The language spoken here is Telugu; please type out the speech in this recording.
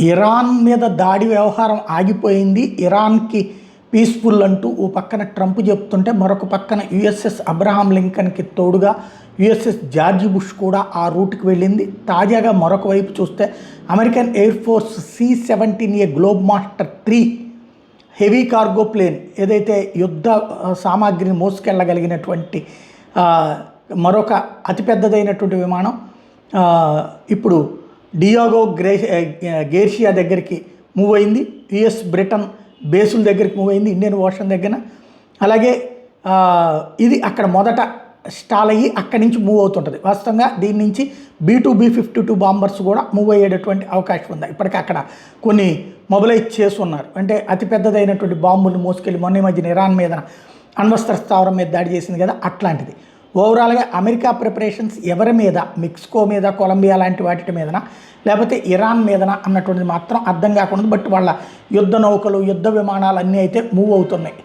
ఇరాన్ మీద దాడి వ్యవహారం ఆగిపోయింది, ఇరాన్కి పీస్ఫుల్ అంటూ ఓ పక్కన ట్రంప్ చెప్తుంటే మరొక పక్కన యుఎస్ఎస్ అబ్రహాం లింకన్కి తోడుగా యుఎస్ఎస్ జార్జి బుష్ కూడా ఆ రూట్కి వెళ్ళింది. తాజాగా మరొక వైపు చూస్తే American Air Force C-17A Globemaster 3 heavy cargo plane ఏదైతే యుద్ధ సామాగ్రిని మోసుకెళ్ళగలిగినటువంటి మరొక అతిపెద్దదైనటువంటి విమానం ఇప్పుడు డియాగో గేర్షియా దగ్గరికి మూవ్ అయింది. యుఎస్ బ్రిటన్ బేసుల దగ్గరికి మూవ్ అయింది, ఇండియన్ ఓషన్ దగ్గర. అలాగే ఇది అక్కడ మొదట స్టాల్ అయ్యి అక్కడి నుంచి మూవ్ అవుతుంటుంది. వాస్తవంగా దీని నుంచి B-2 B-52 బాంబర్స్ కూడా మూవ్ అయ్యేటటువంటి అవకాశం ఉంది. ఇప్పటికీ అక్కడ కొన్ని మొబిలైజ్ చేస్తున్నారు. అంటే అతిపెద్దదైనటువంటి బాంబులు మోసుకెళ్ళి మొన్న మధ్యన ఇరాన్ మీద అణ్వస్త్ర స్థావరం మీద దాడి చేసింది కదా, అట్లాంటిది. ఓవరాల్గా అమెరికా ప్రిపరేషన్స్ ఎవరి మీద, మెక్సికో మీద, కొలంబియా లాంటి వాటి మీదన లేకపోతే ఇరాన్ మీదన అన్నటువంటిది మాత్రం అర్థం కాకుండా, బట్ వాళ్ళ యుద్ధ నౌకలు యుద్ధ విమానాలు అన్నీ అయితే మూవ్ అవుతున్నాయి.